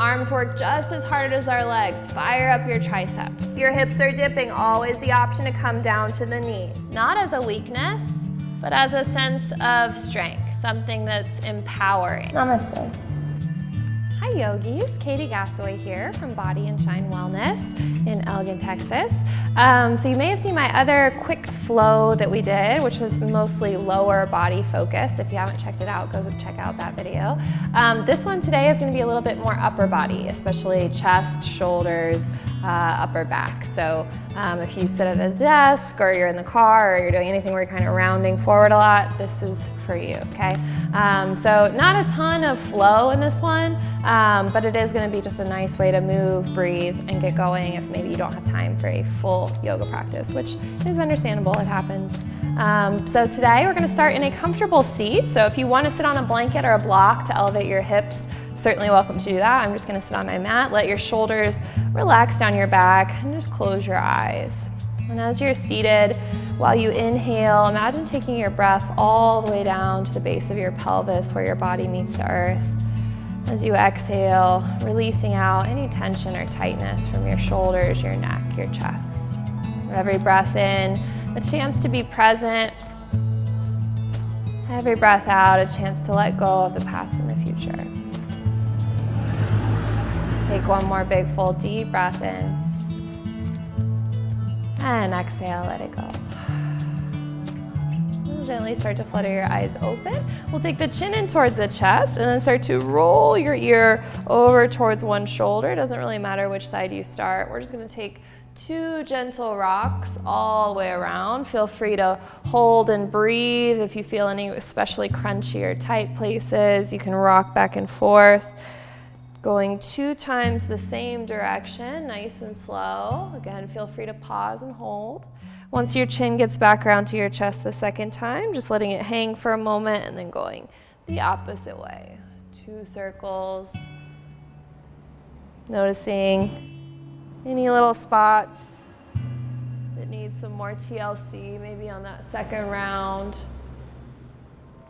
arms work just as hard as our legs. Fire up your triceps. Your hips are dipping, always the option to come down to the knees. Not as a weakness, but as a sense of strength, something that's empowering. Namaste. Hi yogis, Katy here from Body and Shine Wellness in Elgin, Texas. So you may have seen my other quick flow that we did, which was mostly lower body focused. If you haven't checked it out, go check out that video. This one today is going to be a little bit more upper body, especially chest, shoulders, upper back. So if you sit at a desk or you're in the car or you're doing anything where you're kind of rounding forward a lot, this is for you, okay? So not a ton of flow in this one, but it is going to be just a nice way to move, breathe, and get going if maybe you don't have time for a full yoga practice, which is understandable, it happens. So today we're going to start in a comfortable seat. So if you want to sit on a blanket or a block to elevate your hips, certainly welcome to do that. I'm just going to sit on my mat, let your shoulders relax down your back, and just close your eyes. And as you're seated, while you inhale, imagine taking your breath all the way down to the base of your pelvis where your body meets the earth. As you exhale, releasing out any tension or tightness from your shoulders, your neck, your chest. Every breath in, a chance to be present. Every breath out, a chance to let go of the past and the future. Take one more big, full, deep breath in. And exhale, let it go. Gently start to flutter your eyes open. We'll take the chin in towards the chest and then start to roll your ear over towards one shoulder. It doesn't really matter which side you start. We're just going to take 2 gentle rocks all the way around. Feel free to hold and breathe. If you feel any especially crunchy or tight places, you can rock back and forth. Going 2 times the same direction, nice and slow. Again, feel free to pause and hold. Once your chin gets back around to your chest the second time, just letting it hang for a moment and then going the opposite way. 2 circles. Noticing any little spots that need some more TLC, maybe on that second round.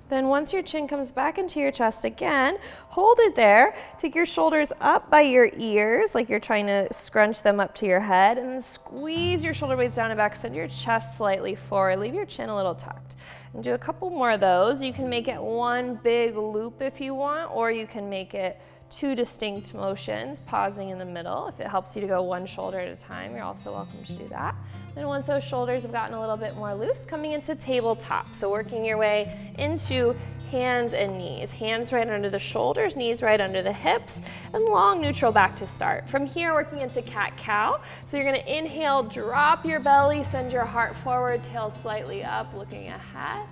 Then once your chin comes back into your chest again, hold it there. Take your shoulders up by your ears, like you're trying to scrunch them up to your head, and then squeeze your shoulder blades down and back, send your chest slightly forward. Leave your chin a little tucked. And do a couple more of those. You can make it one big loop if you want, or you can make it 2 distinct motions, pausing in the middle. If it helps you to go one shoulder at a time, you're also welcome to do that. Then once those shoulders have gotten a little bit more loose, coming into tabletop. So working your way into hands and knees. Hands right under the shoulders, knees right under the hips, and long neutral back to start. From here, working into cat-cow. So you're gonna inhale, drop your belly, send your heart forward, tail slightly up, looking ahead.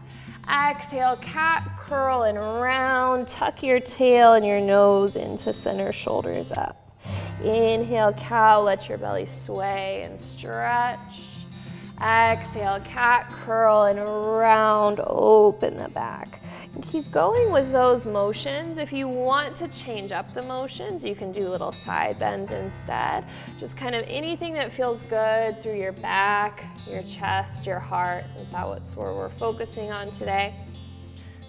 Exhale, cat, curl and round. Tuck your tail and your nose into center, shoulders up. Inhale, cow, let your belly sway and stretch. Exhale, cat, curl and round, open the back. And keep going with those motions. If you want to change up the motions, you can do little side bends instead. Just kind of anything that feels good through your back, your chest, your heart, since that's where we're focusing on today.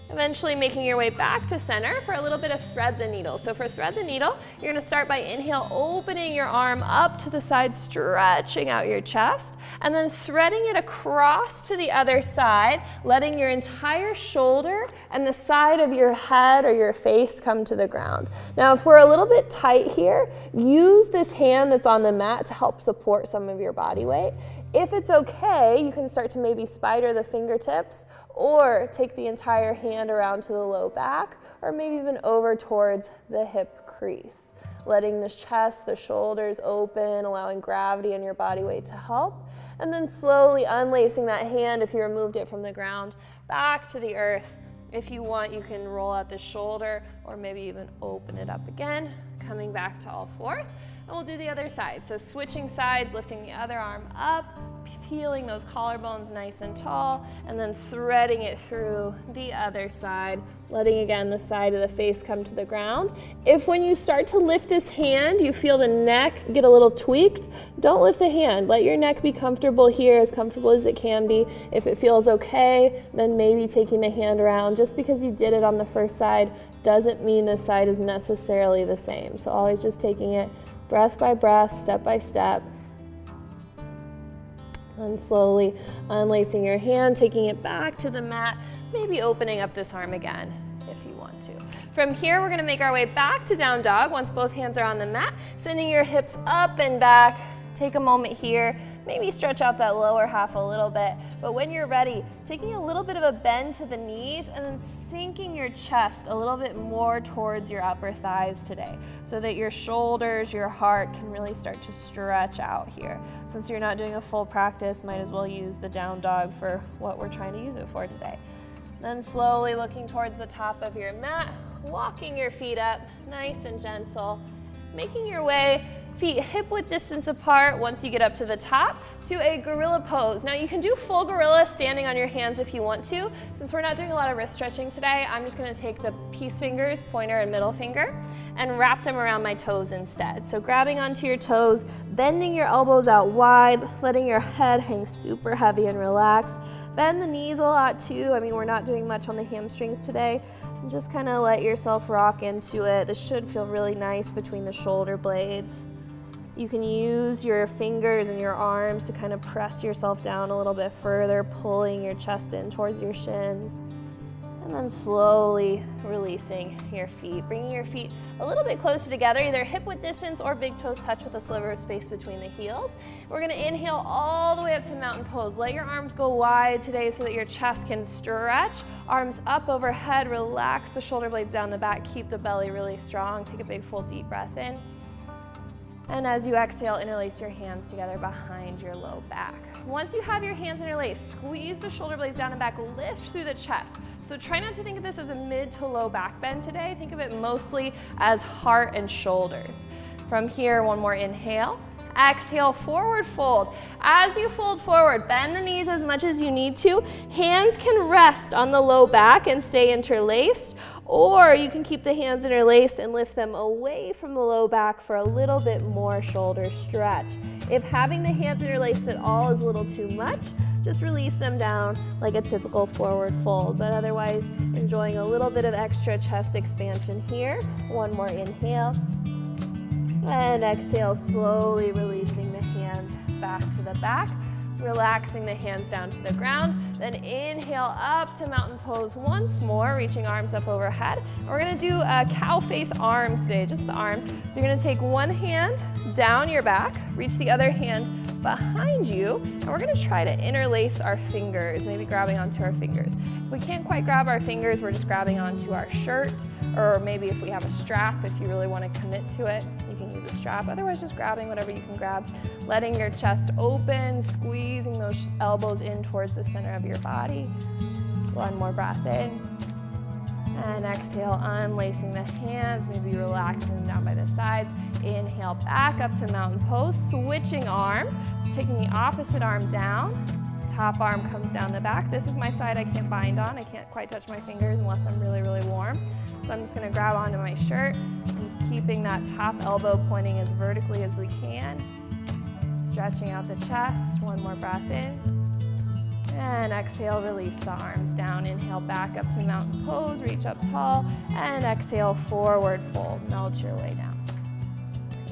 Eventually making your way back to center for a little bit of thread the needle. So for thread the needle, you're gonna start by inhale, opening your arm up to the side, stretching out your chest, and then threading it across to the other side, letting your entire shoulder and the side of your head or your face come to the ground. Now, if we're a little bit tight here, use this hand that's on the mat to help support some of your body weight. If it's okay, you can start to maybe spider the fingertips or take the entire hand around to the low back, or maybe even over towards the hip crease. Letting the chest, the shoulders open, allowing gravity and your body weight to help. And then slowly unlacing that hand, if you removed it from the ground, back to the earth. If you want, you can roll out the shoulder or maybe even open it up again, coming back to all fours. and we'll do the other side. So switching sides, lifting the other arm up, peeling those collarbones nice and tall, and then threading it through the other side, letting again the side of the face come to the ground. If when you start to lift this hand, you feel the neck get a little tweaked, don't lift the hand. Let your neck be comfortable here, as comfortable as it can be. If it feels okay, then maybe taking the hand around. Just because you did it on the first side doesn't mean this side is necessarily the same. So always just taking it breath by breath, step by step. And slowly unlacing your hand, taking it back to the mat, maybe opening up this arm again if you want to. From here, we're gonna make our way back to down dog once both hands are on the mat, sending your hips up and back. Take a moment here, maybe stretch out that lower half a little bit, but when you're ready, taking a little bit of a bend to the knees and then sinking your chest a little bit more towards your upper thighs today, so that your shoulders, your heart can really start to stretch out here. Since you're not doing a full practice, might as well use the down dog for what we're trying to use it for today. Then slowly looking towards the top of your mat, walking your feet up, nice and gentle, making your way feet hip-width distance apart once you get up to the top to a gorilla pose. Now you can do full gorilla standing on your hands if you want to. Since we're not doing a lot of wrist stretching today, I'm just gonna take the peace fingers, pointer and middle finger, and wrap them around my toes instead. So grabbing onto your toes, bending your elbows out wide, letting your head hang super heavy and relaxed. Bend the knees a lot too. I mean, we're not doing much on the hamstrings today. And just kind of let yourself rock into it. This should feel really nice between the shoulder blades. You can use your fingers and your arms to kind of press yourself down a little bit further, pulling your chest in towards your shins. And then slowly releasing your feet, bringing your feet a little bit closer together, either hip-width distance or big toes touch with a sliver of space between the heels. We're gonna inhale all the way up to mountain pose. Let your arms go wide today so that your chest can stretch. Arms up overhead, relax the shoulder blades down the back, keep the belly really strong. Take a big full deep breath in. And as you exhale, interlace your hands together behind your low back. Once you have your hands interlaced, squeeze the shoulder blades down and back, lift through the chest. So try not to think of this as a mid to low back bend today. Think of it mostly as heart and shoulders. From here, one more inhale. Exhale, forward fold. As you fold forward, bend the knees as much as you need to. Hands can rest on the low back and stay interlaced, or you can keep the hands interlaced and lift them away from the low back for a little bit more shoulder stretch. If having the hands interlaced at all is a little too much, just release them down like a typical forward fold, but otherwise enjoying a little bit of extra chest expansion here. One more inhale. And exhale, slowly releasing the hands back to the back, relaxing the hands down to the ground. Then inhale up to mountain pose once more, reaching arms up overhead. We're gonna do cow face arms today, just the arms. So you're gonna take one hand down your back, reach the other hand behind you, and we're gonna try to interlace our fingers, maybe grabbing onto our fingers. If we can't quite grab our fingers, we're just grabbing onto our shirt, or maybe if we have a strap, if you really wanna commit to it, you can use a strap. Otherwise, just grabbing whatever you can grab, letting your chest open, squeezing those elbows in towards the center of your body. One more breath in. And exhale, unlacing the hands, maybe relaxing them down by the sides. Inhale, back up to mountain pose, switching arms. So taking the opposite arm down, top arm comes down the back. This is my side I can't bind on. I can't quite touch my fingers unless I'm really, really warm. So I'm just gonna grab onto my shirt and just keeping that top elbow pointing as vertically as we can. Stretching out the chest, one more breath in. And exhale, release the arms down. Inhale, back up to mountain pose, reach up tall, and exhale, forward fold, melt your way down.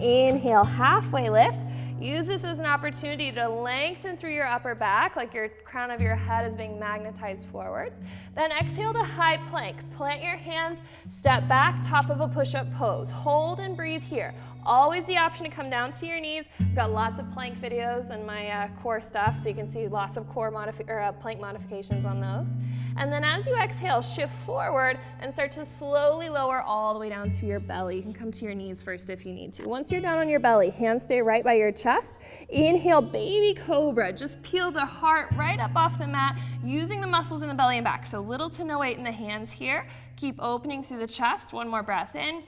Inhale, halfway lift. Use this as an opportunity to lengthen through your upper back, like your crown of your head is being magnetized forwards. Then exhale to high plank. Plant your hands, step back, top of a push-up pose. Hold and breathe here. Always the option to come down to your knees. I've got lots of plank videos in my core stuff, so you can see lots of plank modifications on those. And then as you exhale, shift forward and start to slowly lower all the way down to your belly. You can come to your knees first if you need to. Once you're down on your belly, hands stay right by your chest. Inhale, baby cobra. Just peel the heart right up off the mat, using the muscles in the belly and back. So little to no weight in the hands here. Keep opening through the chest. One more breath in.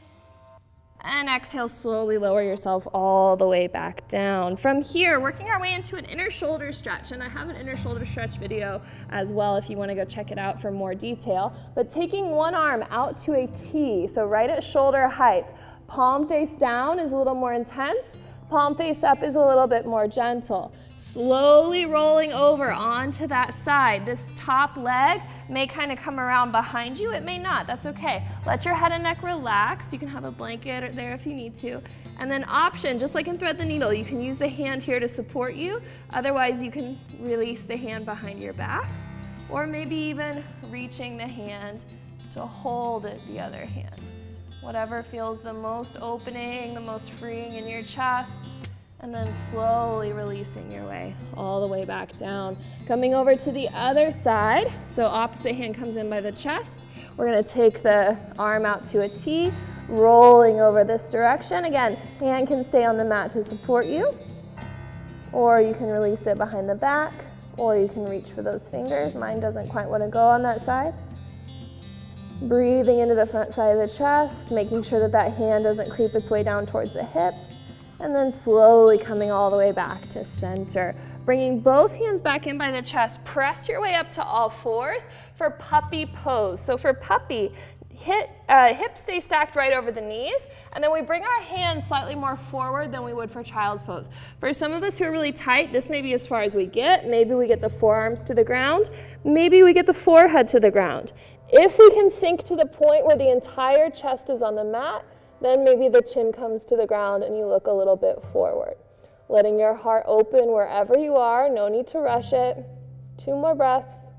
And exhale, slowly lower yourself all the way back down. From here, working our way into an inner shoulder stretch. And I have an inner shoulder stretch video as well if you want to go check it out for more detail. But taking one arm out to a T, so right at shoulder height. Palm face down is a little more intense. Palm face up is a little bit more gentle. Slowly rolling over onto that side. This top leg may kind of come around behind you. It may not. That's okay. Let your head and neck relax. You can have a blanket there if you need to. And then option, just like in thread the needle, you can use the hand here to support you. Otherwise, you can release the hand behind your back. Or maybe even reaching the hand to hold it, the other hand. Whatever feels the most opening, the most freeing in your chest, and then slowly releasing your way all the way back down. Coming over to the other side, so opposite hand comes in by the chest. We're gonna take the arm out to a T, rolling over this direction. Again, hand can stay on the mat to support you, or you can release it behind the back, or you can reach for those fingers. Mine doesn't quite want to go on that side. Breathing into the front side of the chest, making sure that that hand doesn't creep its way down towards the hips, and then slowly coming all the way back to center. Bringing both hands back in by the chest, press your way up to all fours for puppy pose. So for puppy, hips stay stacked right over the knees, and then we bring our hands slightly more forward than we would for child's pose. For some of us who are really tight, this may be as far as we get. Maybe we get the forearms to the ground. Maybe we get the forehead to the ground. If we can sink to the point where the entire chest is on the mat, then maybe the chin comes to the ground and you look a little bit forward. Letting your heart open wherever you are, no need to rush it. 2 more breaths.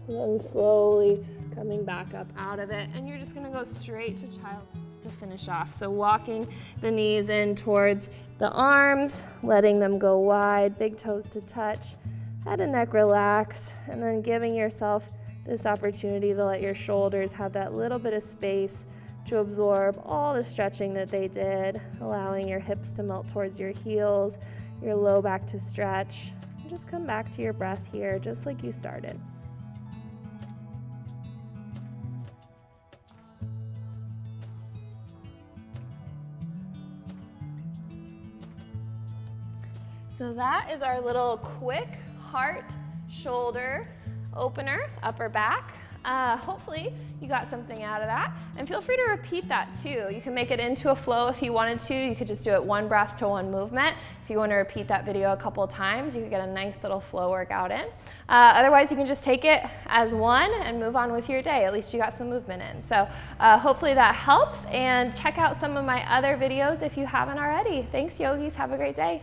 And then slowly coming back up out of it. And you're just gonna go straight to child to finish off. So walking the knees in towards the arms, letting them go wide, big toes to touch, head and neck relax, and then giving yourself this opportunity to let your shoulders have that little bit of space to absorb all the stretching that they did, allowing your hips to melt towards your heels, your low back to stretch. And just come back to your breath here, just like you started. So that is our little quick heart, shoulder opener, upper back. Hopefully you got something out of that. And feel free to repeat that too. You can make it into a flow if you wanted to. You could just do it 1 breath to 1 movement. If you want to repeat that video a couple of times, you could get a nice little flow workout in. Otherwise, you can just take it as one and move on with your day. At least you got some movement in. So hopefully that helps. And check out some of my other videos if you haven't already. Thanks, yogis. Have a great day.